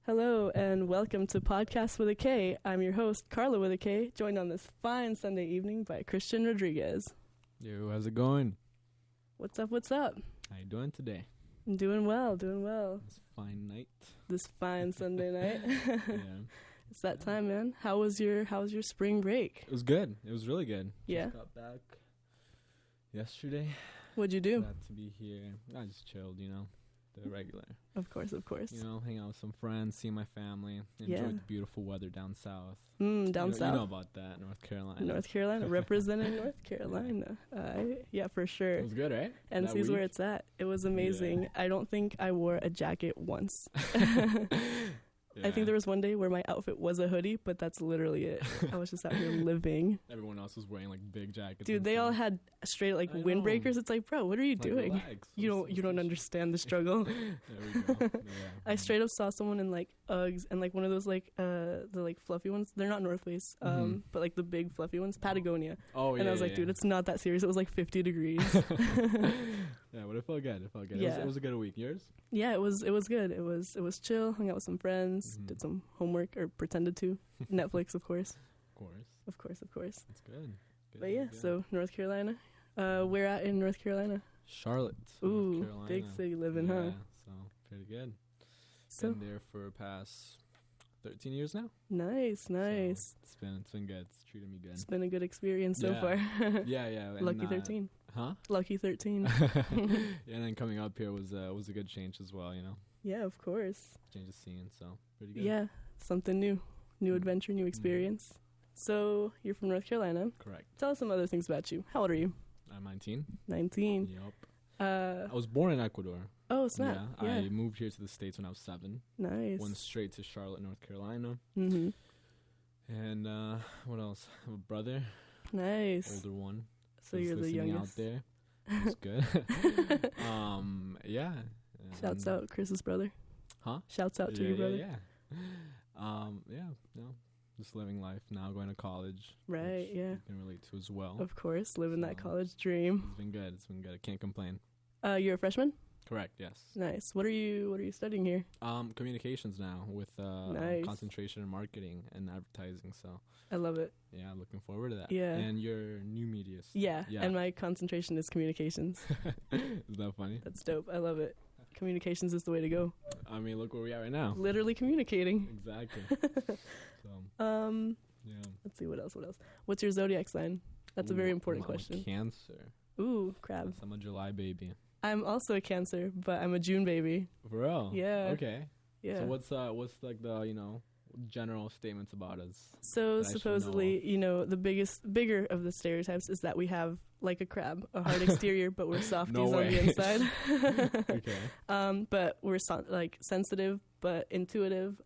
Hello and welcome to Podkast with a K. I'm your host, Carla with a K, joined on this fine Sunday evening by Christian Rodriguez. Yo, how's it going? What's up, what's up? How you doing today? I'm doing well, doing well. This fine night. This fine Sunday night. Yeah. It's that time, man. How was your spring break? It was good. It was really good. Yeah. Just got back yesterday. What'd you do? Glad to be here. I just chilled, the regular. Of course. Hang out with some friends, see my family, enjoy the beautiful weather down south. Down south. You know about that, North Carolina. North Carolina, representing North Carolina. Yeah, for sure. It was good, right? NC's where it's at. It was amazing. Yeah. I don't think I wore a jacket once. Yeah. I think there was one day where my outfit was a hoodie, but that's literally it. I was just out here living. Everyone else was wearing like big jackets. Dude, they all had straight windbreakers. It's like, bro, what are you doing? Relax. You don't understand the struggle. There we go. Yeah. I straight up saw someone in like Uggs and like one of those the fluffy ones. They're not North Face, but like the big fluffy ones, Patagonia. Oh yeah. And I was like, dude, it's not that serious. It was like 50 degrees. Yeah, but it felt good. Yeah. It was a good week. Yours? Yeah, it was good. It was chill. Hung out with some friends. Did some homework or pretended to. Netflix, of course. Of course. That's good. But yeah, so North Carolina. Where at in North Carolina? Charlotte. Ooh, North Carolina. big city living, yeah, huh? So pretty good. So been there for past 13 years now. Nice. So it's been good. It's treated me good. It's been a good experience so far. Yeah. Lucky 13. Huh? Lucky 13. Yeah, and then coming up here was a good change as well. Yeah, of course. Change of scene, so pretty good. Yeah, something new adventure, new experience. So you're from North Carolina. Correct. Tell us some other things about you. How old are you? I'm 19. 19. Yep. I was born in Ecuador. Oh, snap. Yeah. I moved here to the States when I was 7. Nice. Went straight to Charlotte, North Carolina. Mm-hmm. And what else? I have a brother. Nice. Older one. So you're the youngest. Out there. That's good. Yeah. Shouts out Chris's brother. Huh? Shouts out to your brother. Yeah. Just living life now, going to college. Right, yeah. You can relate to as well. Of course, living that college dream. It's been good. I can't complain. You're a freshman? Correct, yes. Nice. What are you studying here? Communications now with nice. Concentration in marketing and advertising. So I love it. Yeah, looking forward to that. Yeah. And your new media. Yeah, and my concentration is communications. Is that funny? That's dope. I love it. Communications is the way to go. I mean, look where we are right now. Literally communicating. Exactly. Yeah. Let's see, what else? What's your zodiac sign? That's a very important question. Cancer. Ooh, crab. I'm a July baby. I'm also a Cancer, but I'm a June baby. For real? Yeah. Okay. Yeah. So what's like the general statements about us? So supposedly, bigger of the stereotypes is that we have like a crab, a hard exterior, but we're softies on the inside. Okay. But we're sensitive, but intuitive.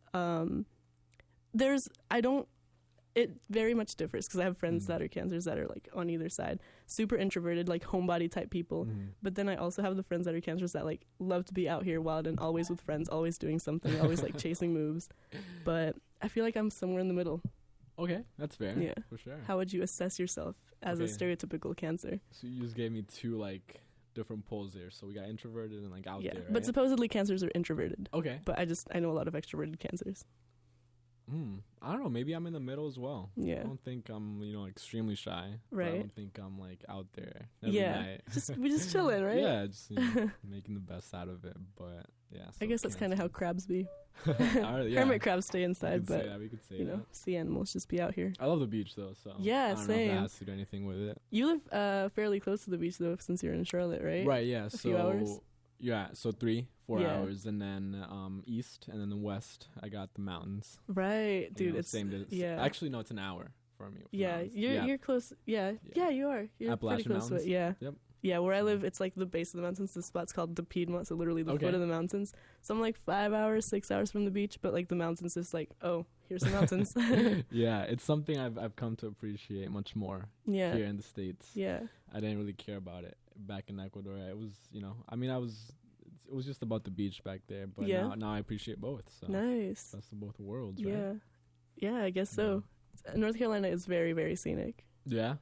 It very much differs because I have friends that are Cancers that are like on either side, super introverted, like homebody type people. But then I also have the friends that are Cancers that like love to be out here wild and always with friends, always doing something, always like chasing moves. But I feel like I'm somewhere in the middle. Okay, that's fair. Yeah, for sure. How would you assess yourself as a stereotypical Cancer? So you just gave me 2 like different poles there. So we got introverted and like out there. Right? But supposedly Cancers are introverted. Okay. But I know a lot of extroverted Cancers. I don't know. Maybe I'm in the middle as well. Yeah. I don't think I'm, extremely shy. Right. But I don't think I'm like out there every night. We just chilling, right? Yeah, just making the best out of it. But yeah. So I guess that's kind of how crabs be. Yeah. Hermit crabs stay inside, but we could say that. Sea animals just be out here. I love the beach though, so yeah, I don't same. know if that has to do anything with it. You live fairly close to the beach though, since you're in Charlotte, right? Right. Yeah. A few hours. Yeah, so 3-4 hours, and then east, and then the west, I got the mountains. Right, dude. It's same distance. Yeah. Actually, no, it's an hour from you. Yeah, you're close. Yeah, you are. You're pretty close to it. Yeah. Yep. Yeah, where I live, it's like the base of the mountains. The spot's called the Piedmont, so literally the foot of the mountains. So I'm like 5 hours, 6 hours from the beach, but like the mountains just like, oh, here's the mountains. Yeah, it's something I've come to appreciate much more here in the States. Yeah. I didn't really care about it back in Ecuador. It was, it was just about the beach back there, but now I appreciate both. So nice. Best of both worlds, right? Yeah, I guess so. North Carolina is very, very scenic. Yeah.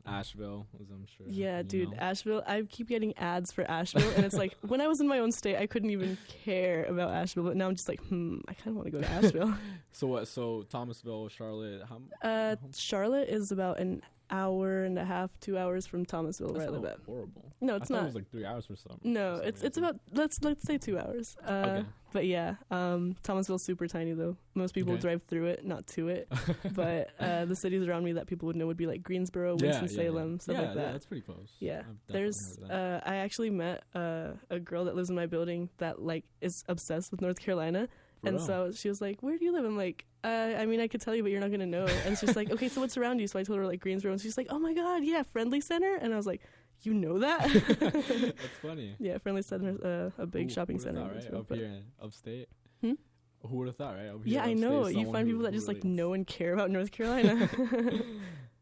Asheville was, I'm sure. Yeah, dude, Asheville. I keep getting ads for Asheville, and it's like, when I was in my own state, I couldn't even care about Asheville, but now I'm just like, I kind of want to go to Asheville. So what? So Thomasville, Charlotte. Charlotte is about an hour and a half, 2 hours from Thomasville, where I live at. Horrible. No, it's not. It was like 3 hours for some. No, it's about let's say 2 hours. Okay. But yeah, Thomasville's super tiny though. Most people drive through it, not to it. But the cities around me that people would know would be like Greensboro, Winston-Salem, stuff like that. Yeah, that's pretty close. Yeah, there's. I actually met a girl that lives in my building that like is obsessed with North Carolina. And so she was like, "Where do you live?" I'm like, I mean, I could tell you, but you're not going to know. And she's like, "Okay, so what's around you?" So I told her like Greensboro, and she's like, "Oh my God, yeah, Friendly Center." And I was like, "You know that?" That's funny. Yeah, Friendly Center, a big shopping center. Thought, right? Up here in upstate. Who would have thought, right? Up here, I know. You find people that just like know and care about North Carolina.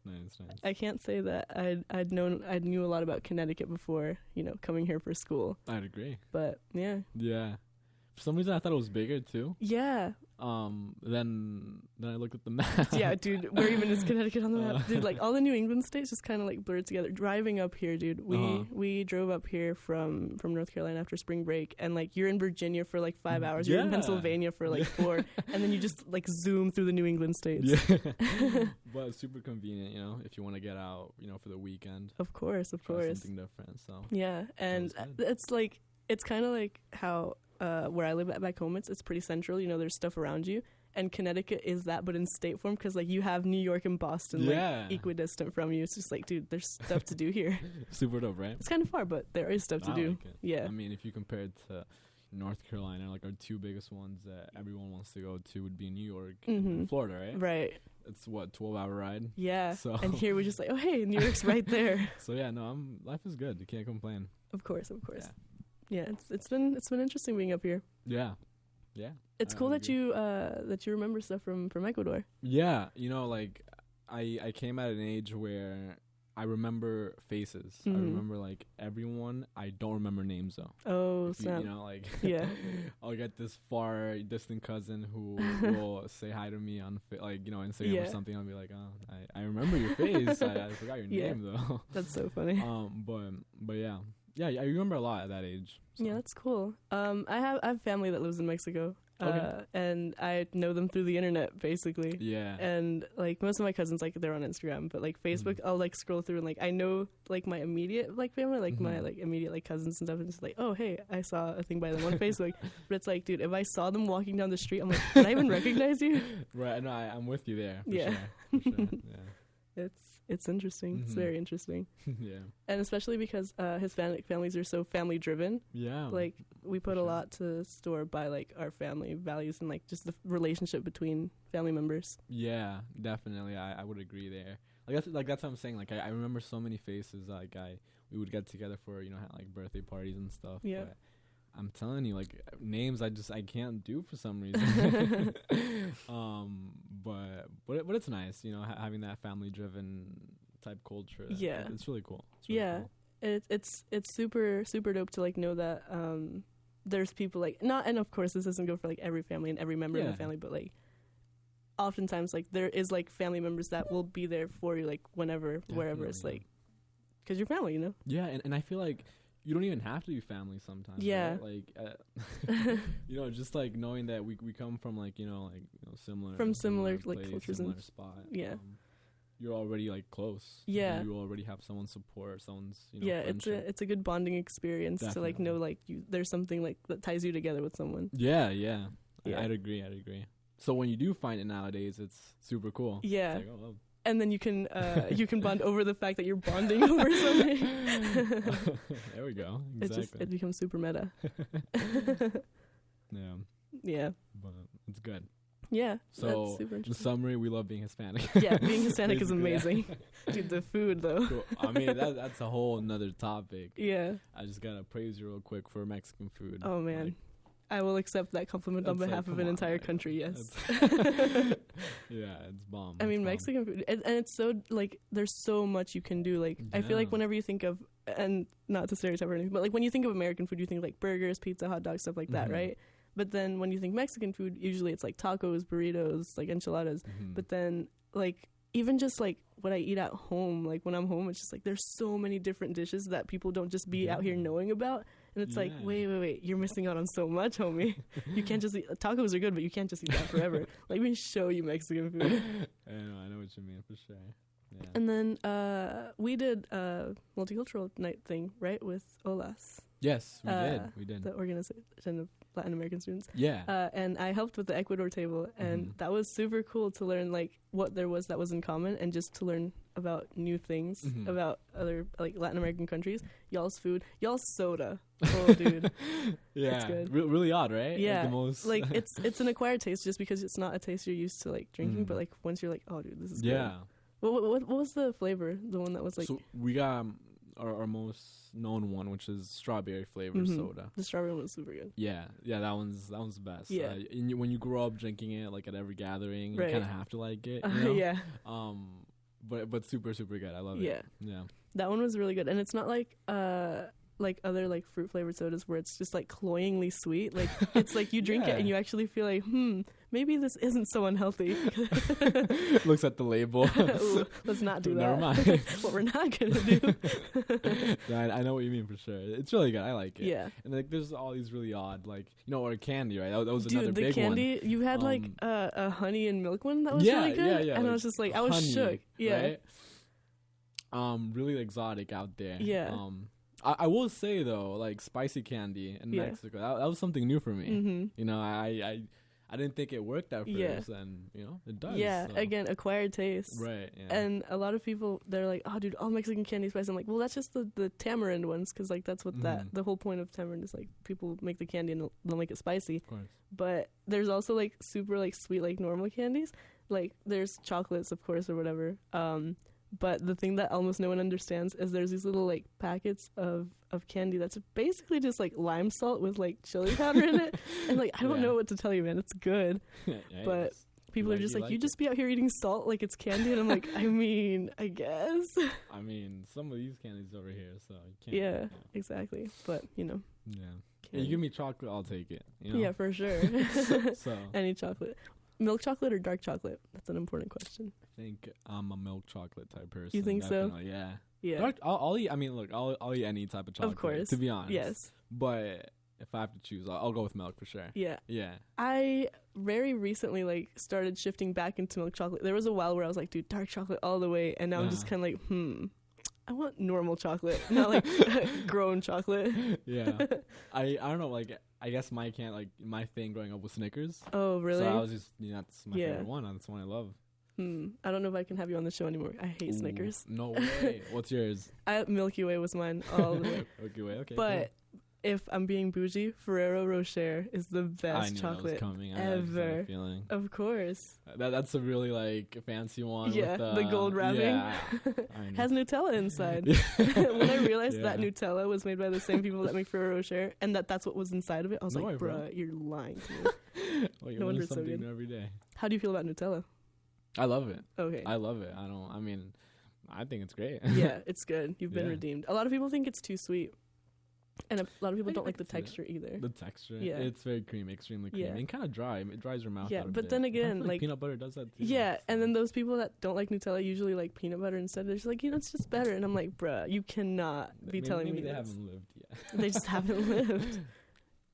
Nice. I can't say that I knew a lot about Connecticut before, coming here for school. I'd agree. But yeah. Yeah. For some reason, I thought it was bigger too. Yeah. Then I looked at the map. Yeah, dude. Where even is Connecticut on the map? Dude, like all the New England states just kind of like blurred together. Driving up here, dude. We drove up here from North Carolina after spring break, and like you're in Virginia for like 5 hours. You're in Pennsylvania for like 4, and then you just like zoom through the New England states. Yeah. But it's super convenient, if you want to get out, for the weekend. Of course. Something different. So yeah, and it's kind of like how. Where I live at back home, it's pretty central. There's stuff around you, and Connecticut is that, but in state form, because like you have New York and Boston like equidistant from you. It's just like, dude, there's stuff to do here. Super dope, right? It's kind of far, but there is stuff to do. Like it. Yeah. I mean, if you compare it to North Carolina, like our two biggest ones that everyone wants to go to would be New York and Florida, right? Right. It's 12-hour ride. Yeah. So and here we're just like, oh hey, New York's right there. So yeah, no, life is good. You can't complain. Of course. Yeah, it's been interesting being up here. Yeah. It's cool that you remember stuff from Ecuador. Yeah, like I came at an age where I remember faces. I remember like everyone. I don't remember names though. Oh, snap. Yeah. I'll get this far distant cousin who will say hi to me on Instagram or something. I'll be like, oh, I remember your face. I forgot your name though. That's so funny. But yeah. Yeah, I remember a lot at that age. So. Yeah, that's cool. I have family that lives in Mexico, and I know them through the internet, basically. Yeah. And, like, most of my cousins, like, they're on Instagram, but, like, Facebook, I'll, like, scroll through and, like, I know, like, my immediate, like, family, like, my, like, immediate, like, cousins and stuff, and it's like, oh, hey, I saw a thing by them on Facebook. But it's like, dude, if I saw them walking down the street, I'm like, can I even recognize you? Right, no, I'm with you there. For sure. Yeah. It's interesting. It's very interesting. Yeah. And especially because Hispanic families are so family driven. Yeah. Like we put a lot to store by like our family values and like just the relationship between family members. Yeah, definitely. I would agree there. That's what I'm saying. Like I remember so many faces. Like we would get together for like birthday parties and stuff. Yeah. But I'm telling you, like names I can't do for some reason. But it's nice, having that family driven type culture. Yeah, it's really cool. Cool. It's super super dope to like know that there's people like and of course this doesn't go for like every family and every member of the family, but like oftentimes like there is like family members that will be there for you like whenever wherever it's like because you're family, Yeah, and I feel like. You don't even have to be family sometimes. Yeah. Right? Like, just like knowing that we come from like, similar. From similar place, like cultures similar and spot. Yeah. You're already like close. Yeah. You already have someone's support, someone's, yeah, friendship. it's a good bonding experience. Definitely. To like know like there's something like that ties you together with someone. Yeah. I'd agree. So when you do find it nowadays, it's super cool. Yeah. It's like, oh. And then you can bond over the fact that you're bonding over something. There we go. Exactly. It becomes super meta. Yeah. Yeah. But it's good. Yeah. So that's super in summary, we love being Hispanic. Yeah, being Hispanic is amazing. Dude, the food though. Cool. I mean, that's a whole nother topic. Yeah. I just gotta praise you real quick for Mexican food. Oh man. Like, I will accept that compliment on behalf of an entire country, yes. Yeah, it's bomb. I mean, Mexican food, and it's so, like, there's so much you can do. Like, I feel like whenever you think of, and not to stereotype or anything, but, like, when you think of American food, you think, like, burgers, pizza, hot dogs, stuff like that, right? But then when you think Mexican food, usually it's, like, tacos, burritos, like, enchiladas. But then, like, even just like what I eat at home, like when I'm home, it's just like there's so many different dishes that people don't just be out here knowing about. And it's like, wait, you're missing out on so much, homie. You can't just eat, tacos are good, but you can't just eat that forever. Like, let me show you Mexican food. I know what you mean, for sure. Yeah. And then we did a multicultural night thing, right, with OLAS. Yes, we did. The Organization of Latin American Students. Yeah. And I helped with the Ecuador table, and that was super cool to learn, like, what there was that was in common, and just to learn about new things about other, like, Latin American countries. Y'all's food. Y'all's soda. Oh, dude. Yeah. It's good. Really odd, right? Yeah. Like, the most like, it's an acquired taste just because it's not a taste you're used to, like, drinking, but, like, once you're like, oh, dude, this is good. What was the flavor? The one that was, like... So, we got... Our most known one, which is strawberry flavored soda. The strawberry one was super good. Yeah, that one's the best. Yeah, when you grow up drinking it, like at every gathering, you kind of have to like it. You know? Yeah. But super good. I love it. Yeah. That one was really good, and it's not like other like fruit flavored sodas where it's just like cloyingly sweet. Like it's like you drink it and you actually feel like maybe this isn't so unhealthy. Looks at the label. Ooh, let's not do that. Never mind. What we're not gonna do. I know what you mean, for sure. It's really good. I like it. Yeah. And like there's all these really odd, like, or candy, right? That was another big one. Dude, the candy, you had like a honey and milk one that was really good. Yeah. And like, I was just like, I was shook. Yeah. Right? Really exotic out there. Yeah. I will say though, like spicy candy in Mexico, that was something new for me. I didn't think it worked at first, and it does. Yeah, so. Again, acquired taste. Right. Yeah. And a lot of people, they're like, "Oh, dude, all Mexican candy is spicy." I'm like, "Well, that's just the tamarind ones, because like that's what the whole point of tamarind is. Like people make the candy and they'll make it spicy. Of course. But there's also like super like sweet like normal candies. Like there's chocolates, of course, or whatever. But the thing that almost no one understands is there's these little like packets of candy that's basically just like lime salt with like chili powder in it. And like I don't know what to tell you, man. It's good. But people are just like, you just be out here eating salt like it's candy. And I'm like, I mean, I guess. I mean, some of these candies over here, so you can't. Yeah, exactly. But, Yeah. You give me chocolate, I'll take it. Yeah, for sure. So any chocolate. Milk chocolate or dark chocolate? That's an important question. I think I'm a milk chocolate type person. You think definitely. So? Yeah. Yeah. Dark, I'll eat. I mean, look, I'll eat any type of chocolate. Of course. To be honest. Yes. But if I have to choose, I'll go with milk for sure. Yeah. Yeah. I very recently like started shifting back into milk chocolate. There was a while where I was like, dude, dark chocolate all the way, and now I'm just kind of like, I want normal chocolate, not like grown chocolate. Yeah. I don't know, like I guess my thing growing up was Snickers. Oh, really? So I was just that's my favorite one. That's the one I love. I don't know if I can have you on the show anymore. I hate Snickers. No way. What's yours? Milky Way was mine all the way. Milky Way, okay. But if I'm being bougie, Ferrero Rocher is the best chocolate ever. Of course. That's a really like fancy one. Yeah, with, the gold wrapping. Yeah, has Nutella inside. When I realized that Nutella was made by the same people that make Ferrero Rocher, and that's what was inside of it, I was like, bruh, you're lying to me. Well, no wonder it's so good. Every day. How do you feel about Nutella? I love it. Okay. I love it. I think it's great. Yeah, it's good. You've been redeemed. A lot of people think it's too sweet. And a lot of people don't like the texture either. The texture? Yeah. It's very creamy, extremely creamy. And kind of dry. It dries your mouth out a bit. But then again, like peanut butter does that too. Yeah, and then those people that don't like Nutella usually like peanut butter instead. They're just like, it's just better. And I'm like, bruh, you cannot be telling me they this. haven't lived yet. They just haven't lived.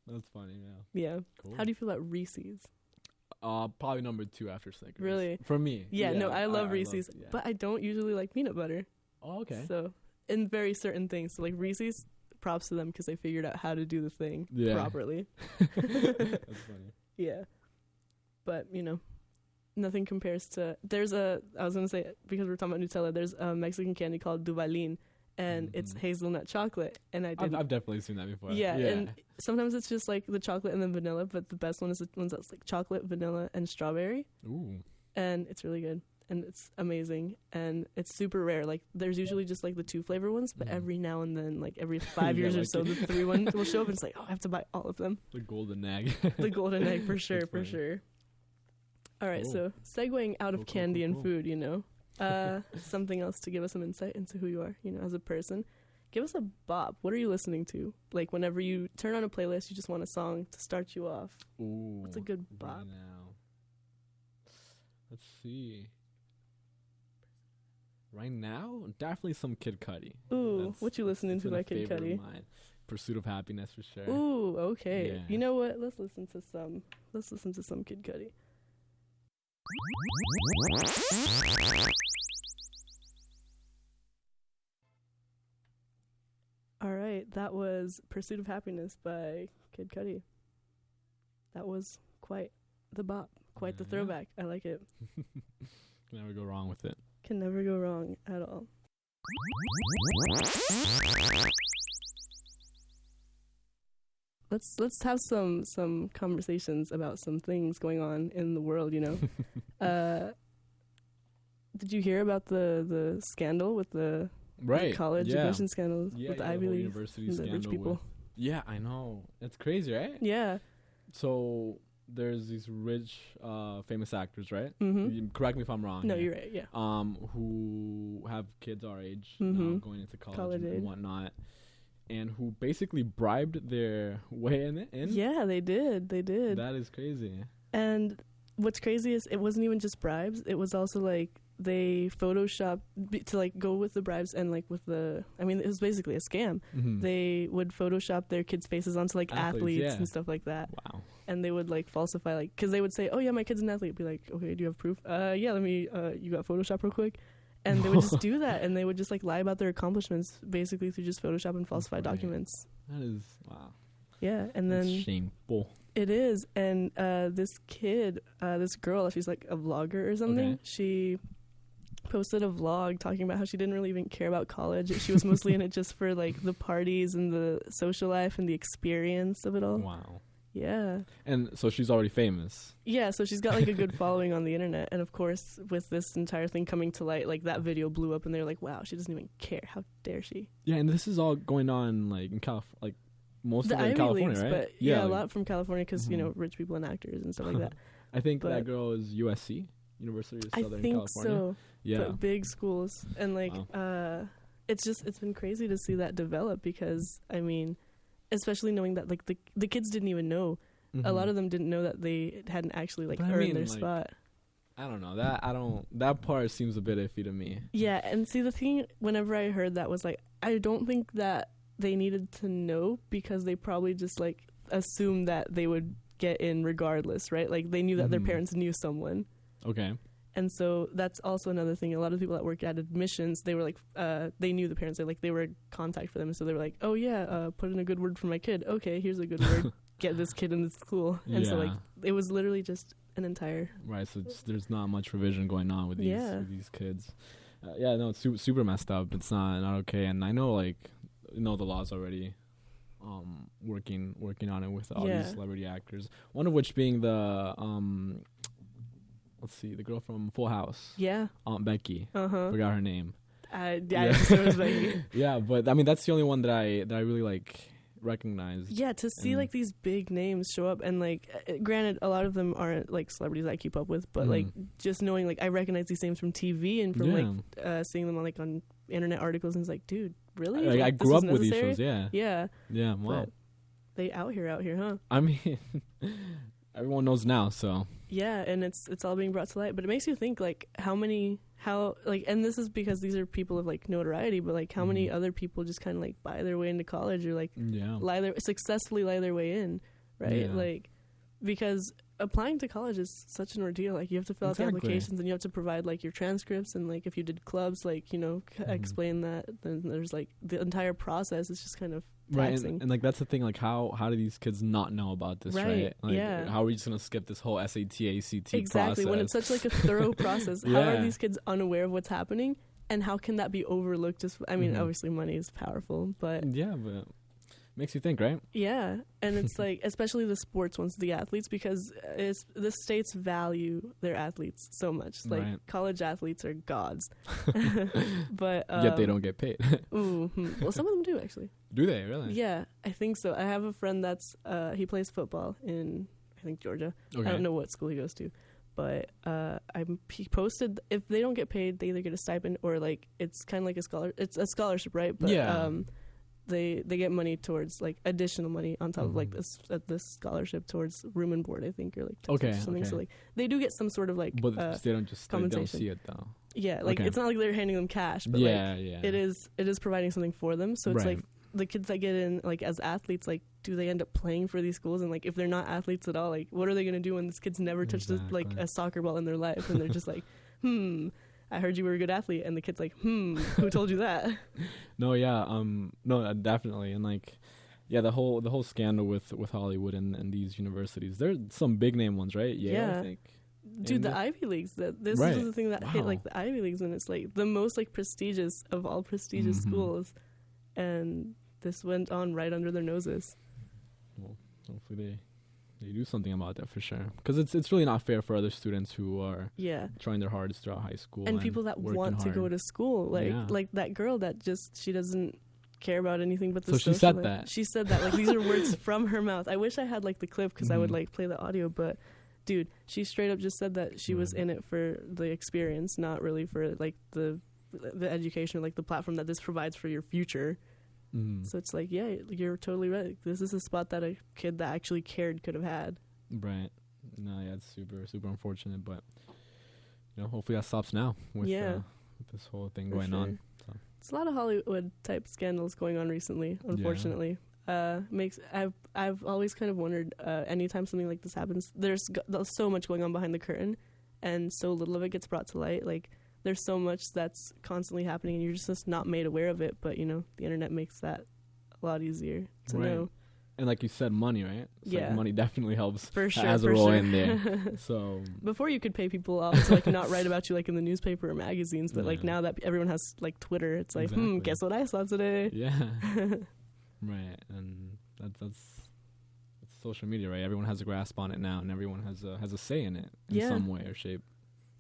That's funny, yeah. Cool. How do you feel about Reese's? Probably number 2 after Snickers. Really? For me. Yeah, no, I love Reese's, but I don't usually like peanut butter. Oh, okay. So, in very certain things. So, like, Reese's, props to them because they figured out how to do the thing properly. That's funny. Yeah. But, nothing compares to... I was going to say, because we're talking about Nutella, there's a Mexican candy called Duvalin, and it's hazelnut chocolate. And I've definitely seen that before. Yeah, and sometimes it's just like the chocolate and then vanilla, but the best one is the ones that's like chocolate, vanilla, and strawberry. Ooh. And it's really good. And it's amazing. And it's super rare. Like, there's usually just like the 2 flavor ones, but every now and then, like every 5 years or so, the 3 ones will show up and it's like, I have to buy all of them. The golden egg. The golden egg, for sure, for sure. All right, so segueing out of candy and food, something else to give us some insight into who you are, as a person. Give us a bop. What are you listening to? Like, whenever you turn on a playlist, you just want a song to start you off. Ooh. What's a good bop? Right now. Let's see. Right now, definitely some Kid Cudi. Ooh, what you listening to by Kid Cudi? Pursuit of Happiness for sure. Ooh, okay. Yeah. You know what? Let's listen to some Kid Cudi. All right, that was Pursuit of Happiness by Kid Cudi. That was quite the bop, quite the throwback. I like it. Can never go wrong with it. Can never go wrong at all. Let's have some conversations about some things going on in the world, you know. Did you hear about the scandal with the college admission scandals with the Ivy League and the rich people? Yeah, I know. It's crazy, right? Yeah. So there's these rich, famous actors, right? Mm-hmm. Correct me if I'm wrong. No, you're right. Yeah. Who have kids our age, now going into college and whatnot, and who basically bribed their way in. Yeah, they did. That is crazy. And what's crazy is it wasn't even just bribes. It was also like they photoshopped to like go with the bribes and like with the. I mean, it was basically a scam. Mm-hmm. They would Photoshop their kids' faces onto like athletes and stuff like that. Wow. And they would like falsify, like, because they would say, "Oh yeah, my kid's an athlete." Be like, "Okay, do you have proof?" Yeah, let me. You got Photoshop real quick. And they would just do that, and they would just like lie about their accomplishments basically through just Photoshop and falsified documents. That is wow. Yeah, and then that's shameful. It is, and this girl, she's like a vlogger or something. Okay. She posted a vlog talking about how she didn't really even care about college. She was mostly in it just for like the parties and the social life and the experience of it all. Wow. Yeah. And so she's already famous. Yeah, so she's got like a good following on the internet. And of course, with this entire thing coming to light, like that video blew up and they're like, wow, she doesn't even care. How dare she? Yeah, and this is all going on like in California, like most of it in Ivy California, Leagues, right? But yeah, a lot from California because, you know, rich people and actors and stuff like that. I think that girl is USC, University of Southern California. I think so. Yeah. But big schools. And like, it's been crazy to see that develop because, I mean, especially knowing that like the kids didn't even know. Mm-hmm. A lot of them didn't know that they hadn't actually like earned their spot. I don't know. That part seems a bit iffy to me. Yeah, and see the thing whenever I heard that was like I don't think that they needed to know because they probably just like assumed that they would get in regardless, right? Like they knew that their parents knew someone. Okay. And so that's also another thing. A lot of people that worked at admissions, they were like, they knew the parents. They were a contact for them. And so they were like, oh yeah, put in a good word for my kid. Okay, here's a good word. Get this kid in the school. And so like it was literally just an entire right. So there's not much revision going on with these kids. No, it's super messed up. It's not okay. And I know like the law's already working on it with all these celebrity actors. One of which being the let's see, the girl from Full House. Yeah. Aunt Becky. Forgot her name. I just know it was Becky. Yeah, but I mean that's the only one that I really like recognized. Yeah, to see like these big names show up and like granted a lot of them aren't like celebrities I keep up with, but like just knowing like I recognize these names from TV and from like seeing them on internet articles and it's like, dude, really? Like, I grew up with these shows, yeah. Yeah. Yeah, wow. But they out here, huh? I mean everyone knows now, so yeah, and it's all being brought to light, but it makes you think like and this is because these are people of like notoriety, but like how many other people just kind of like buy their way into college or like successfully lie their way in, right? Yeah. Like because applying to college is such an ordeal. Like you have to fill out the applications and you have to provide like your transcripts and like if you did clubs, like explain that. Then there's like the entire process is just kind of taxing. And like that's the thing. Like how do these kids not know about this? Right. Like, how are we just gonna skip this whole SAT, ACT exactly process? When it's such like a thorough process? How are these kids unaware of what's happening? And how can that be overlooked? Just I mean, obviously money is powerful, but makes you think, right? Yeah, and it's like, especially the sports ones, the athletes, because the states value their athletes so much. Like, college athletes are gods. But yet they don't get paid. Well, some of them do, actually. Do they, really? Yeah, I think so. I have a friend he plays football in, I think, Georgia. Okay. I don't know what school he goes to. But he posted, if they don't get paid, they either get a stipend or, like, it's kind of like it's a scholarship, right? But, They get money towards like additional money on top of like this scholarship towards room and board, I think, or like something. So like they do get some sort of like but they don't compensation. They don't see it though. Yeah, like it's not like they're handing them cash, but it is providing something for them. So it's like the kids that get in like as athletes, like do they end up playing for these schools? And like if they're not athletes at all, like what are they going to do when this kid's never touched like a soccer ball in their life, and they're just like, I heard you were a good athlete, and the kid's like, who told you that? No, definitely. And like, the whole scandal with Hollywood and these universities, there's some big name ones, right? I think. Dude, the Ivy Leagues, this is the thing that hit like the Ivy Leagues, and it's like the most like prestigious of all prestigious schools, and this went on right under their noses. Well, hopefully they do something about that for sure, because it's really not fair for other students who are trying their hardest throughout high school and people that want to go to school, like that girl that she doesn't care about anything but the social. She said that like these are words from her mouth. I wish I had like the clip, because I would like play the audio, but dude, she straight up just said that she was in it for the experience, not really for like the education or like the platform that this provides for your future. So it's like, you're totally right. This is a spot that a kid that actually cared could have had. Right. No, it's super, super unfortunate, but hopefully that stops now with this whole thing going on. So. It's a lot of Hollywood type scandals going on recently, unfortunately. I've always kind of wondered, anytime something like this happens, there's so much going on behind the curtain, and so little of it gets brought to light. Like there's so much that's constantly happening, and you're just not made aware of it. But the internet makes that a lot easier to know. And like you said, money, right? Like money definitely helps for sure, as a role in there. So before you could pay people off to like not write about you like in the newspaper or magazines, but like now that everyone has like Twitter, it's like, guess what I saw today? Yeah. Right, and that's social media, right? Everyone has a grasp on it now, and everyone has a say in it in some way or shape.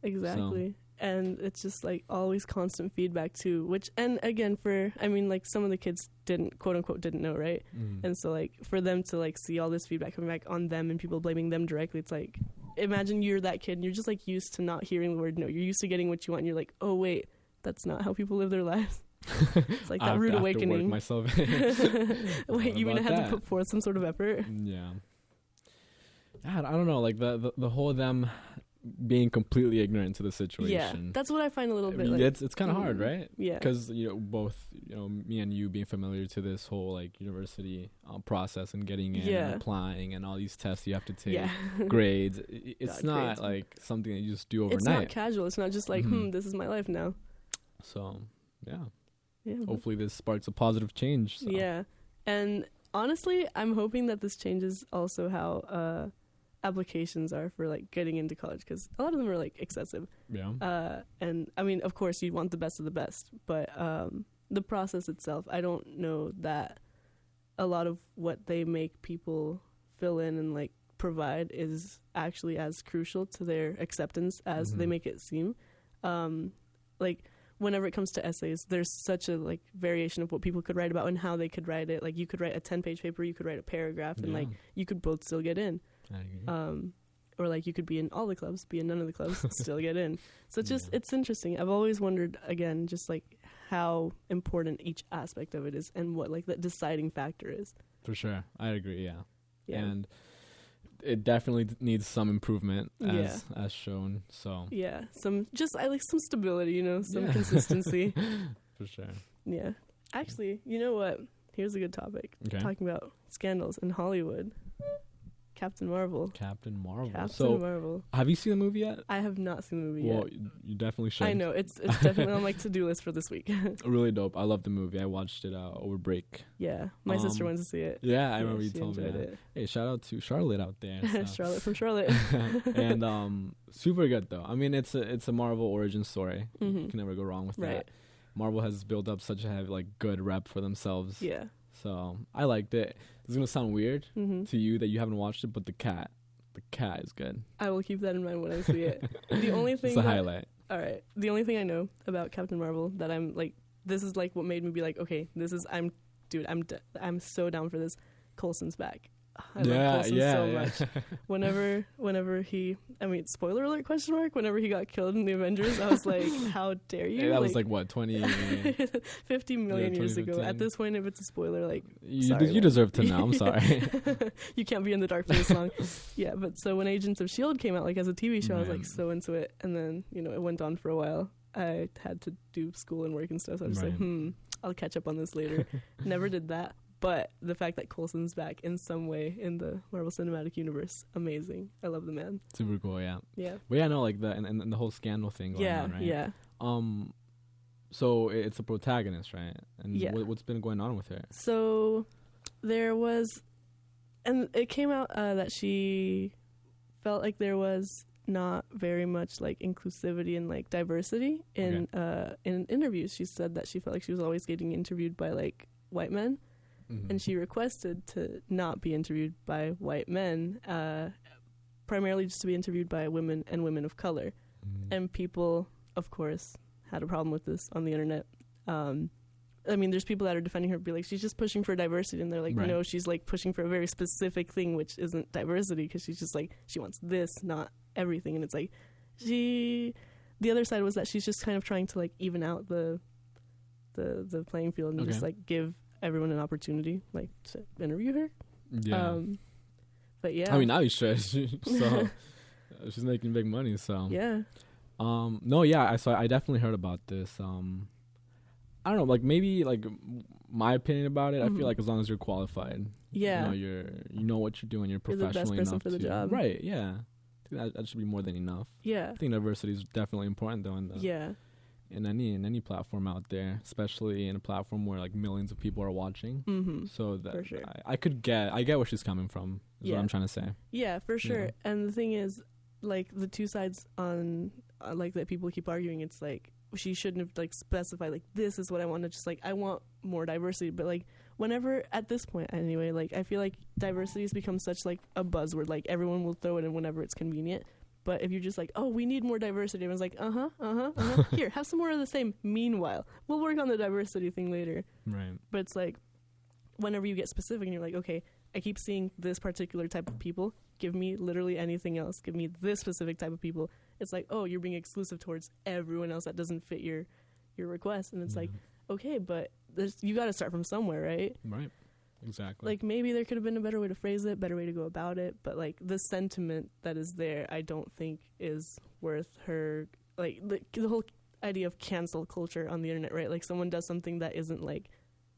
Exactly. And it's just like always constant feedback too, which, and again, like some of the kids didn't, quote unquote, didn't know, right? And so like for them to like see all this feedback coming back on them and people blaming them directly, it's like, imagine you're that kid and you're just like used to not hearing the word no. You're used to getting what you want, and you're like, oh wait, that's not how people live their lives. It's like that rude awakening. Myself. Wait, you mean I had to put forth some sort of effort? Yeah. I don't know, like the whole them being completely ignorant to the situation. Yeah, that's what I find a little bit like. It's kind of hard, right? Yeah. Because both me and you being familiar to this whole like university process and getting in and applying and all these tests you have to take, grades. It's not grades. Like something that you just do overnight. It's not casual. It's not just like this is my life now. So hopefully this sparks a positive change. So. Yeah, and honestly, I'm hoping that this changes also how applications are for like getting into college, because a lot of them are like excessive. And I mean, of course you want the best of the best, but the process itself, I don't know that a lot of what they make people fill in and like provide is actually as crucial to their acceptance as they make it seem. Like whenever it comes to essays, there's such a like variation of what people could write about and how they could write it. Like you could write a 10-page paper, you could write a paragraph, and like you could both still get in. Or like you could be in all the clubs, be in none of the clubs, still get in. So it's just, it's interesting. I've always wondered, again, just like how important each aspect of it is and what like that deciding factor is. For sure. I agree, yeah. And it definitely needs some improvement as shown. So I like some stability, some consistency. For sure. Yeah. Actually, you know what? Here's a good topic. Okay. Talking about scandals in Hollywood. Captain Marvel. Marvel. Have you seen the movie yet? I have not seen the movie yet. Well, you definitely should. I know. It's definitely on my to-do list for this week. Really dope. I love the movie. I watched it over break. Yeah. My sister went to see it. Yeah, I remember you told me that. Hey, shout out to Charlotte out there. So. Charlotte from Charlotte. And super good, though. I mean, it's a Marvel origin story. You can never go wrong with that. Marvel has built up such a good rep for themselves. Yeah. So I liked it. It's gonna sound weird to you that you haven't watched it, but the cat is good. I will keep that in mind when I see it. The only thing, it's a highlight. All right. The only thing I know about Captain Marvel that I'm like, this is like what made me be like, okay, I'm so down for this. Coulson's back. I love Coulson so much. Whenever he, spoiler alert ? Whenever he got killed in the Avengers, I was like, how dare you? That was like what, 50 million years ago. At this point, if it's a spoiler, you deserve to know. I'm sorry. You can't be in the dark for this long. But so when Agents of S.H.I.E.L.D. came out, as a TV show, I was so into it, and then it went on for a while. I had to do school and work and stuff. So I was like, I'll catch up on this later. Never did that. But the fact that Coulson's back in some way in the Marvel Cinematic Universe, amazing. I love the man. Super cool, yeah. Yeah. But yeah, no, like and the whole scandal thing going on, right? Yeah. So it's a protagonist, right? And what's been going on with her? So there was, and it came out that she felt like there was not very much like inclusivity and like diversity in interviews. She said that she felt like she was always getting interviewed by like white men. And she requested to not be interviewed by white men, primarily just to be interviewed by women and women of color. And people, of course, had a problem with this on the internet. I mean, there's people that are defending her, be like, she's just pushing for diversity. And they're like, no, she's like pushing for a very specific thing, which isn't diversity, because she's just like, she wants this, not everything. And it's like, the other side was that she's just kind of trying to like even out the playing field and just like give everyone an opportunity like to interview her. But yeah, I mean, now you should. So she's making big money, so I definitely heard about this. I don't know, like maybe like my opinion about it, I feel like as long as you're qualified, you know what you're doing, you're professional enough. You're the best person for the job, right? Yeah, I think that should be more than enough. I think diversity is definitely important though in any platform out there, especially in a platform where like millions of people are watching. So that for sure. I get where she's coming from, is what I'm trying to say. Yeah, for sure. And the thing is, like the two sides on like that people keep arguing, it's like she shouldn't have like specified like this is what I want. To just like I want more diversity, but like whenever at this point anyway, like I feel like diversity has become such like a buzzword, like everyone will throw it in whenever it's convenient. But if you're just like, oh, we need more diversity, everyone's like, here, have some more of the same. Meanwhile, we'll work on the diversity thing later. Right. But it's like, whenever you get specific and you're like, okay, I keep seeing this particular type of people, give me literally anything else. Give me this specific type of people. It's like, oh, you're being exclusive towards everyone else that doesn't fit your request. And it's like, okay, but you got to start from somewhere, right? Right. Exactly. Like maybe there could have been a better way to phrase it, better way to go about it, but like the sentiment that is there, I don't think is worth her. Like the whole idea of cancel culture on the internet, right? Like someone does something that isn't like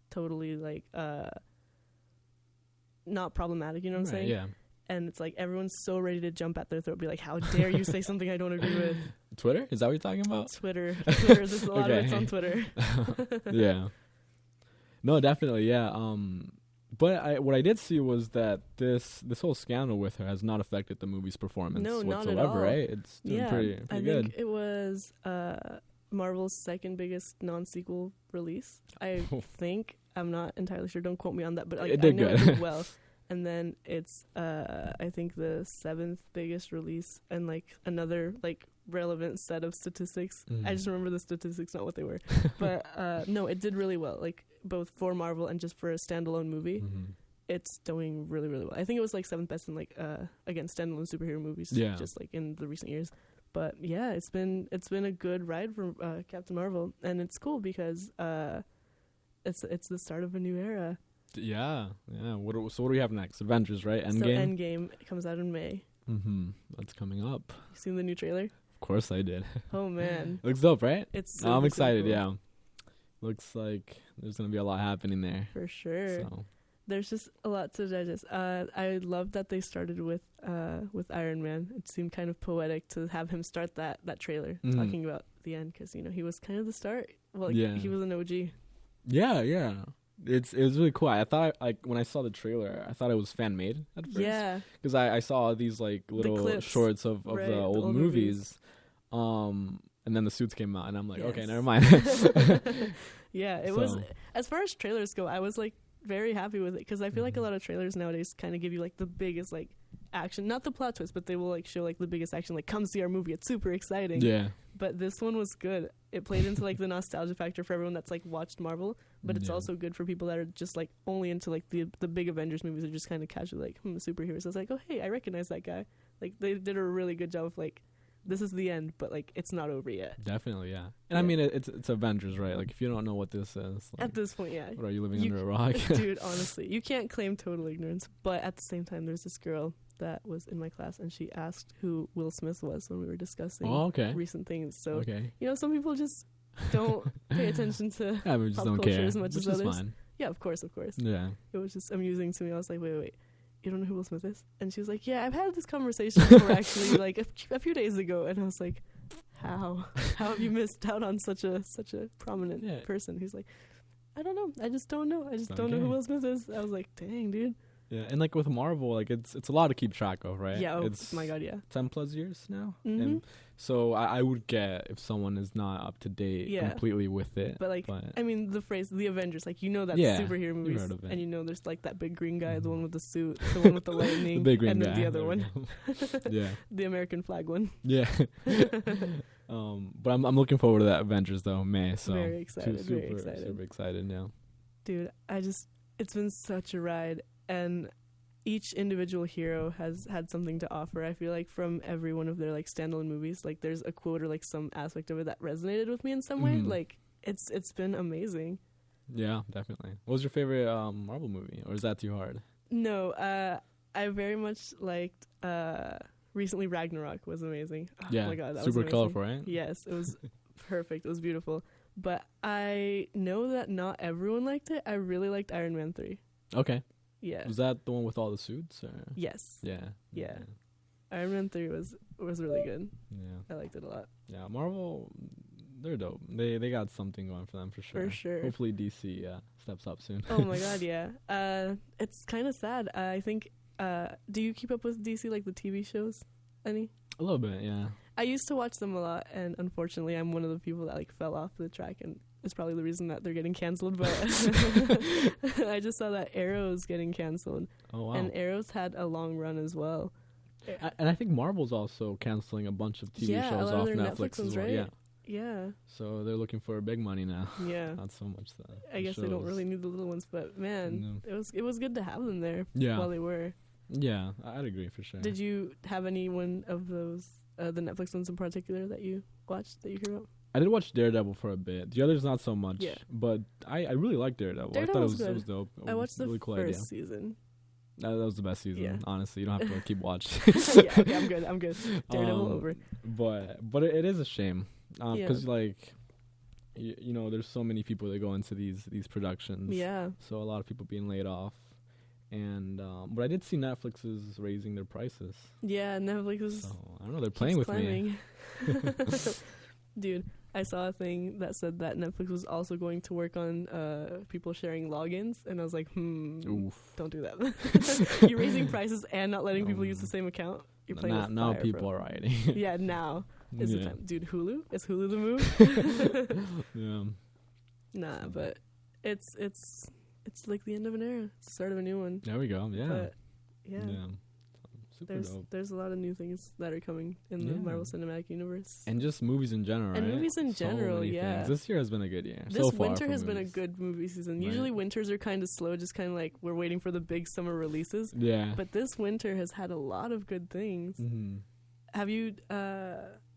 totally like not problematic, you know what I'm saying? Yeah. And it's like everyone's so ready to jump at their throat, be like, "How dare you say something I don't agree with?" Twitter? Is that what you're talking about? Twitter. There's a lot of it's on Twitter. Yeah. No, definitely. Yeah. But what I did see was that this whole scandal with her has not affected the movie's performance whatsoever, not at all. Right? It's doing pretty good. I think it was Marvel's second biggest non-sequel release. I think. I'm not entirely sure. Don't quote me on that. But like, I know it did well. And then it's, I think, the 7th biggest release and like another like relevant set of statistics. I just remember the statistics, not what they were. But no, it did really well. Like both for Marvel and just for a standalone movie, it's doing really, really well. I think it was like 7th best in like again standalone superhero movies, just like in the recent years. But yeah, it's been a good ride for Captain Marvel, and it's cool because it's the start of a new era. Yeah. So what do we have next? Avengers, right? Endgame? So Endgame comes out in May. That's coming up. You seen the new trailer? Of course I did. Oh, man. Looks dope, right? It's I'm excited, cool. Yeah. Looks like there's going to be a lot happening there. For sure. So. There's just a lot to digest. I love that they started with Iron Man. It seemed kind of poetic to have him start that trailer talking about the end because, he was kind of the start. Well, he was an OG. Yeah. It was really cool. I thought, like, when I saw the trailer, I thought it was fan made at first. Yeah. Because I saw these like little shorts of the old movies. And then the suits came out, and I'm like, okay, never mind. Yeah, it was. As far as trailers go, I was like very happy with it because I feel like a lot of trailers nowadays kind of give you like the biggest like action, not the plot twist, but they will like show like the biggest action, like come see our movie. It's super exciting. Yeah. But this one was good. It played into like the nostalgia factor for everyone that's like watched Marvel, but it's also good for people that are just like only into like the big Avengers movies, are just kind of casually like superheroes. I was like, oh hey, I recognize that guy. Like they did a really good job of like, this is the end, but like it's not over yet. Definitely, yeah. And I mean, it's Avengers, right? Like if you don't know what this is, like, at this point, yeah. What are you living under a rock? Dude, honestly, you can't claim total ignorance, but at the same time, there's this girl that was in my class, and she asked who Will Smith was when we were discussing recent things. So, some people just don't pay attention to pop culture as much as others. Fine. Yeah, of course. Yeah. It was just amusing to me. I was like, wait. You don't know who Will Smith is? And she was like, yeah, I've had this conversation before, actually, like a few days ago. And I was like, how have you missed out on such a prominent person? He's like, I don't know. I just don't know. I just don't know who Will Smith is. I was like, dang, dude. Yeah, and like with Marvel, like it's a lot to keep track of, right? Yeah, it's my God, yeah. 10+ years now. And so I would get if someone is not up to date completely with it. But I mean, the phrase, the Avengers, like, that's superhero movies. Heard of it. And there's like that big green guy, the one with the suit, the one with the lightning, the big green guy. And then the other one. Yeah. The American flag one. Yeah. But I'm looking forward to that Avengers though, May. So very excited. Super excited now. Dude, it's been such a ride. And each individual hero has had something to offer. I feel like from every one of their like standalone movies, like there's a quote or like some aspect of it that resonated with me in some way. Like it's been amazing. Yeah, definitely. What was your favorite Marvel movie, or is that too hard? No, I very much liked recently Ragnarok was amazing. Oh my God, that was super colorful, right? Yes, it was perfect. It was beautiful. But I know that not everyone liked it. I really liked Iron Man 3. Okay. Yeah. Was that the one with all the suits? Or? Yes. Yeah. Iron Man 3 was really good. Yeah. I liked it a lot. Yeah, Marvel, they're dope. They got something going for them for sure. For sure. Hopefully DC steps up soon. Oh my God, yeah. It's kind of sad. I think, do you keep up with DC, like the TV shows? Any? A little bit, yeah. I used to watch them a lot, and unfortunately I'm one of the people that like fell off the track, and it's probably the reason that they're getting canceled, but I just saw that Arrow's getting canceled. Oh, wow. And Arrow's had a long run as well. And I think Marvel's also canceling a bunch of TV shows off Netflix as well. Right? Yeah. So they're looking for big money now. Yeah. Not so much I guess they don't really need the little ones, but man, it was good to have them there while they were. Yeah, I'd agree for sure. Did you have any one of those, the Netflix ones in particular that you watched that you heard about? I did watch Daredevil for a bit. The others not so much. Yeah. But I really liked Daredevil. I thought it was dope. I watched the first season. That was the best season, honestly. You don't have to keep watching. Yeah, okay, I'm good. Daredevil over. But it is a shame. Because, like, there's so many people that go into these productions. Yeah. So a lot of people being laid off. And but I did see Netflix is raising their prices. Yeah, Netflix is. So, I don't know. They're playing with me. Dude, I saw a thing that said that Netflix was also going to work on people sharing logins, and I was like, don't do that. You're raising prices and not letting people use the same account. You're playing with now fire, people bro. are writing. Yeah, now is the time. Dude, Hulu? Is Hulu the move? Yeah. Nah, but it's like the end of an era. It's the start of a new one. There we go. Yeah. But, yeah. Super dope. There's a lot of new things that are coming in the Marvel Cinematic Universe. And just movies in general, And movies in general, yeah. Things. This year has been a good year. This winter has been a good movie season. Right. Usually winters are kind of slow, just kind of like we're waiting for the big summer releases. Yeah. But this winter has had a lot of good things. Mm-hmm. Have you,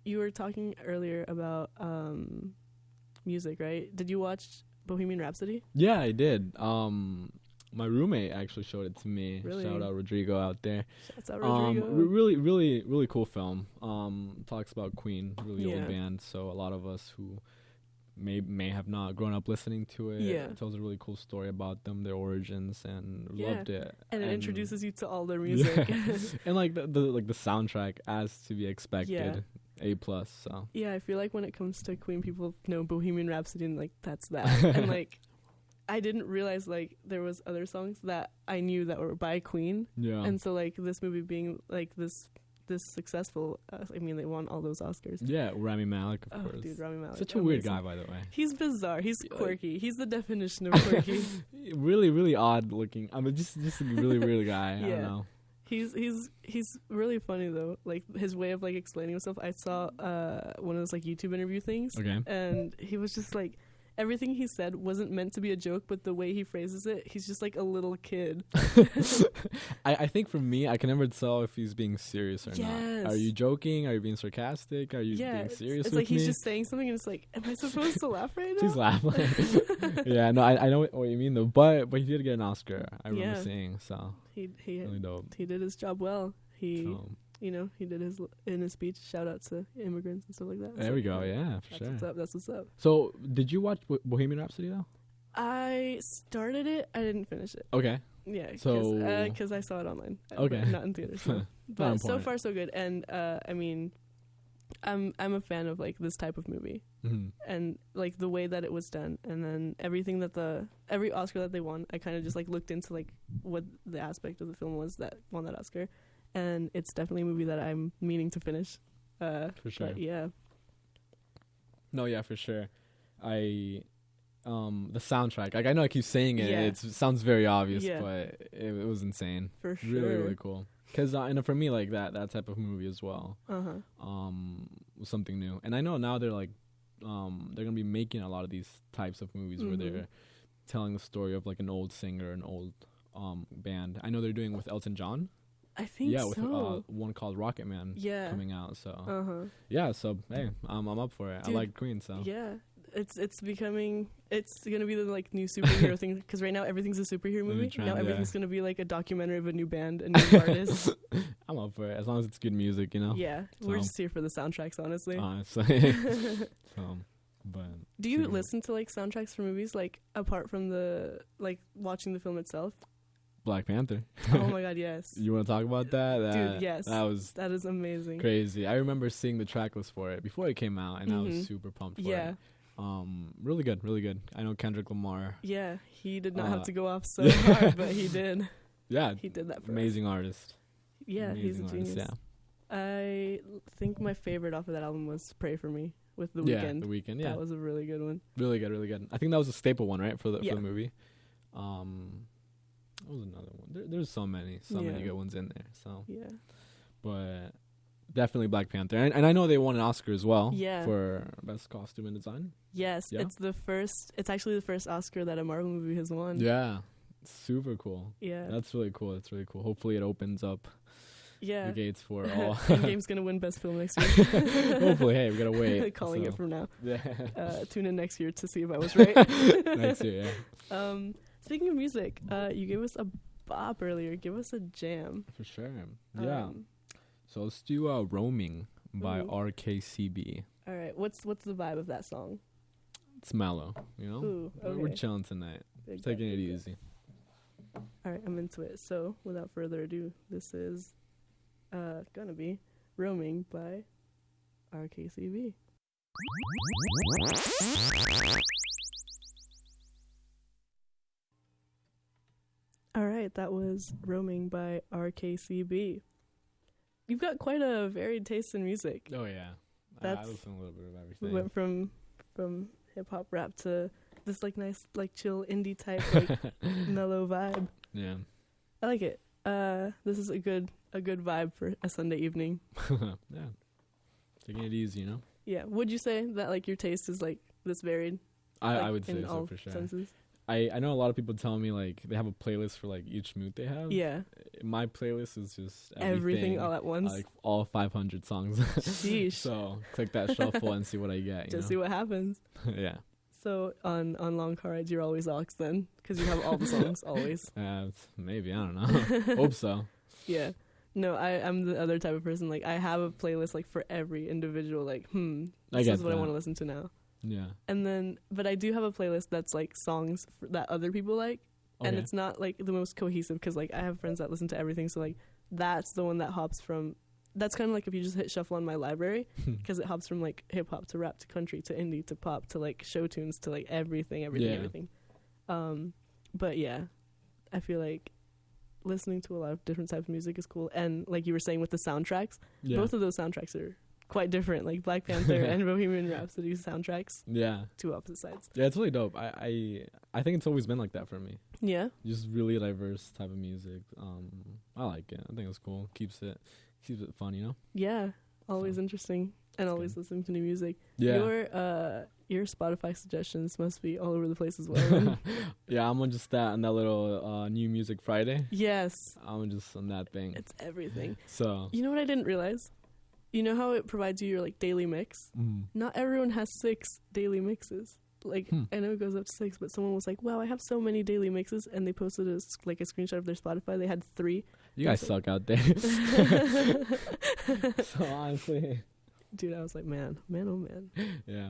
you were talking earlier about music, right? Did you watch Bohemian Rhapsody? Yeah, I did. My roommate actually showed it to me. Really? Shout out Rodrigo out there. Shouts out Rodrigo. Really cool film. Talks about Queen, really old band. So a lot of us who may have not grown up listening to it. It tells a really cool story about them, their origins, and loved it. And it introduces you to all their music. Yeah. And like the soundtrack, as to be expected. Yeah. A+. So yeah, I feel like when it comes to Queen, people know Bohemian Rhapsody and like that's that. And like I didn't realize like there was other songs that I knew that were by Queen. Yeah. And so like this movie being like this successful, I mean they won all those Oscars. Yeah, Rami Malek, of course. Dude, Rami Malek. Such a weird guy, by the way. He's bizarre. He's quirky. He's the definition of quirky. Really, really odd looking. I mean, just a really weird guy. I don't know. He's really funny though. Like his way of like explaining himself. I saw one of those like YouTube interview things. Okay. And he was just like everything he said wasn't meant to be a joke, but the way he phrases it, he's just like a little kid. I think for me, I can never tell if he's being serious or not. Are you joking? Are you being sarcastic? Are you being serious? It's like he's just saying something, and it's like, am I supposed to laugh right now? He's laughing. Yeah, no, I know what you mean though. But he did get an Oscar. I remember seeing. So he really dope. He did his job well. You know, he did in his speech, shout out to immigrants and stuff like that. There we go. Yeah, for sure. That's what's up. So, did you watch Bohemian Rhapsody though? I started it. I didn't finish it. Okay. Yeah. So, because I saw it online. Okay. Not in theaters. No. But so far so good. And I mean, I'm a fan of like this type of movie, and like the way that it was done, and then everything that every Oscar that they won, I kind of just like looked into like what the aspect of the film was that won that Oscar. And it's definitely a movie that I'm meaning to finish. For sure. Yeah. No, yeah, for sure. The soundtrack, like I know I keep saying it, it sounds very obvious, but it was insane. For sure. Really, really cool. Because for me, like that type of movie as well, was something new. And I know now they're like, they're gonna be making a lot of these types of movies where they're telling the story of like an old singer, an old band. I know they're doing with Elton John. I think so. With one called Rocket Man coming out. So so hey, I'm up for it. Dude, I like Queen, so yeah, it's gonna be the like new superhero thing, because right now everything's a superhero movie. Now everything's gonna be like a documentary of a new band, a new artist. I'm up for it as long as it's good music, you know. Yeah, so. We're just here for the soundtracks, honestly. But do you listen to like soundtracks for movies, like apart from the like watching the film itself? Black Panther. Oh my god, yes. You want to talk about that? Dude, yes. That is amazing. Crazy. I remember seeing the track list for it before it came out, and I was super pumped for it. Really good, really good. I know Kendrick Lamar. Yeah, he did not have to go off so hard, but he did. Yeah. He did that for amazing us. Artist. Yeah, he's a genius. Yeah. I think my favorite off of that album was Pray For Me with The Weeknd. Yeah, The Weeknd, yeah. That was a really good one. Really good, really good. I think that was a staple one, right, for the movie. What was another one? There's so many good ones in there. So yeah, but definitely Black Panther, and I know they won an Oscar as well. Yeah. For best costume and design. Yes, it's actually the first Oscar that a Marvel movie has won. Yeah, super cool. Yeah, that's really cool. That's really cool. Hopefully, it opens up. Yeah. The gates for all. Endgame's gonna win best film next year. Hopefully, hey, we gotta wait. Calling it from now. Yeah. Tune in next year to see if I was right. Next year, yeah. Speaking of music, you gave us a bop earlier. Give us a jam. For sure. Yeah. So let's do "Roaming" by RKCB. All right. What's the vibe of that song? It's mellow. You know. Ooh, okay. We're chilling tonight. Taking it easy. All right, I'm into it. So without further ado, this is gonna be "Roaming" by RKCB. All right, that was "Roaming" by RKCB. You've got quite a varied taste in music. Oh yeah, I listen a little bit of everything. We went from hip hop, rap to this like nice like chill indie type like mellow vibe. Yeah, I like it. This is a good vibe for a Sunday evening. Yeah, taking it easy, you know. Yeah, would you say that like your taste is like this varied? I would say so for sure. Senses? I know a lot of people tell me like they have a playlist for like each mood they have. Yeah. My playlist is just everything all at once. Like all 500 songs. Sheesh. So click that shuffle and see what I get. Just see what happens. Yeah. So on long car rides, you're always aux then, because you have all the songs always. Maybe, I don't know. Hope so. Yeah. No, I'm the other type of person. Like I have a playlist like for every individual. Like this is what I want to listen to now. Yeah. And then, but I do have a playlist that's like songs that other people like, and it's not like the most cohesive because like I have friends that listen to everything, so like that's the one that hops from. That's kind of like if you just hit shuffle on my library, because it hops from like hip hop to rap to country to indie to pop to like show tunes to like everything. But yeah, I feel like listening to a lot of different types of music is cool, and like you were saying with the soundtracks, both of those soundtracks are quite different, like Black Panther and Bohemian Rhapsody soundtracks. Yeah, two opposite sides. Yeah, it's really dope. I think it's always been like that for me. Yeah, just really diverse type of music. I like it. I think it's cool. Keeps it fun, you know. Yeah, always interesting, and always good. Listening to new music. Yeah, your Spotify suggestions must be all over the place as well. Yeah, I'm on just on that little New Music Friday. Yes, I'm just on that thing. It's everything. So you know what I didn't realize? You know how it provides you your like daily mix? Not everyone has 6 daily mixes. Like I know it goes up to 6, but someone was like, "Wow, I have so many daily mixes," and they posted a screenshot of their Spotify. They had 3, You guys suck out there. So honestly, dude, I was like, man, oh man. Yeah.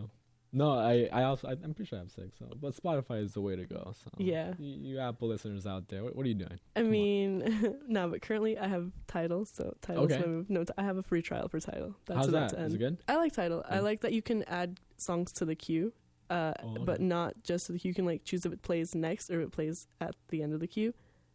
No, I'm pretty sure I have 6. So, but Spotify is the way to go. So yeah, you Apple listeners out there, what are you doing? I mean, no, but currently I have Tidal, so Tidal's my move. No, I have a free trial for Tidal. That's How's about that? to end. Is it good? I like Tidal. I like that you can add songs to the queue, but not just so that you can like choose if it plays next or if it plays at the end of the queue.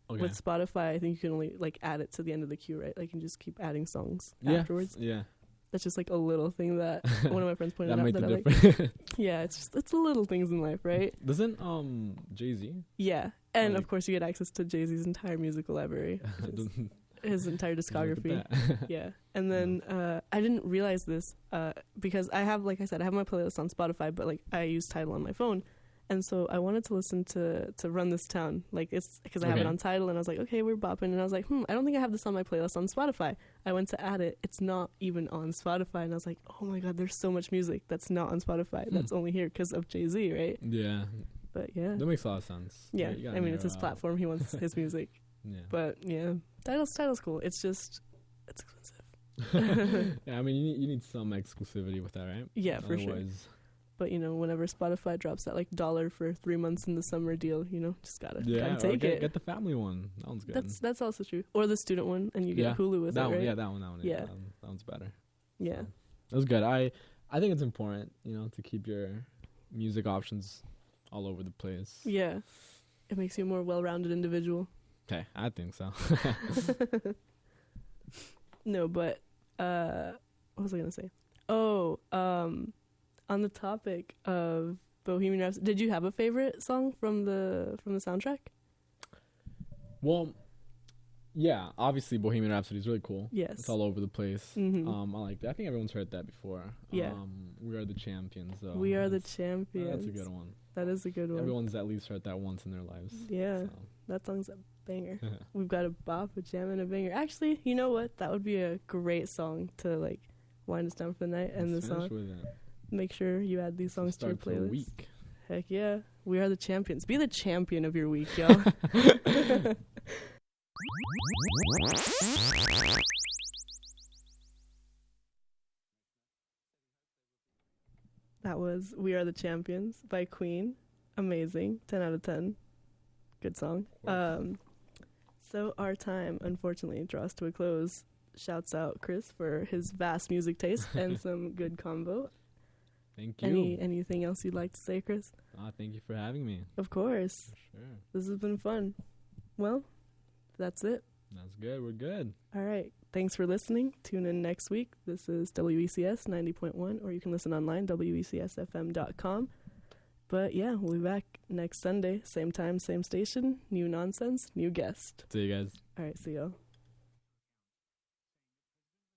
Okay. With Spotify, I think you can only like add it to the end of the queue, right? Like you can just keep adding songs afterwards. Yeah. That's just like a little thing that one of my friends pointed out that I like. Yeah, it's the little things in life, right? Doesn't Jay-Z? Yeah, and of course you get access to Jay-Z's entire musical library, his entire discography. Yeah, and then I didn't realize this because I have, like I said, I have my playlist on Spotify, but like I use Tidal on my phone. And so I wanted to listen to Run This Town, like it's because I have it on Tidal, and I was like, okay, we're bopping, and I was like, I don't think I have this on my playlist on Spotify. I went to add it; it's not even on Spotify, and I was like, oh my god, there's so much music that's not on Spotify that's only here because of Jay-Z, right? Yeah. But yeah, that makes a lot of sense. Yeah, I mean it's his platform; he wants his music. Yeah. But yeah, Tidal's cool. It's just expensive. Yeah, I mean you need some exclusivity with that, right? Yeah, for sure. But, whenever Spotify drops that, like, $1 for 3 months in the summer deal, just gotta take it. Get the family one. That one's good. That's also true. Or the student one, and you get Hulu with that it, one, right? Yeah, that one. Yeah. That one's better. Yeah. So, that was good. I think it's important, to keep your music options all over the place. Yeah. It makes you a more well-rounded individual. Okay, I think so. No, but, what was I gonna say? Oh, on the topic of Bohemian Rhapsody, did you have a favorite song from the soundtrack? Well, yeah, obviously Bohemian Rhapsody is really cool. Yes, it's all over the place. Mm-hmm. I like that. I think everyone's heard that before. Yeah, We Are the Champions. Though. We Are the Champions. That's a good one. That is a good one. Everyone's at least heard that once in their lives. Yeah, so. That song's a banger. We've got a bop, a jam, and a banger. Actually, you know what? That would be a great song to like wind us down for the night. And the song. Make sure you add these songs to your playlist. Week. Heck yeah. We are the champions. Be the champion of your week, y'all. That was We Are the Champions by Queen. Amazing. 10 out of 10. Good song. So our time, unfortunately, draws to a close. Shouts out Cris for his vast music taste and some good combo. Thank you. Anything else you'd like to say, Cris? Thank you for having me. Of course. For sure. This has been fun. Well, that's it. That's good. We're good. All right. Thanks for listening. Tune in next week. This is WECS 90.1, or you can listen online, WECSFM.com. But yeah, we'll be back next Sunday. Same time, same station. New nonsense, new guest. See you guys. All right. See y'all.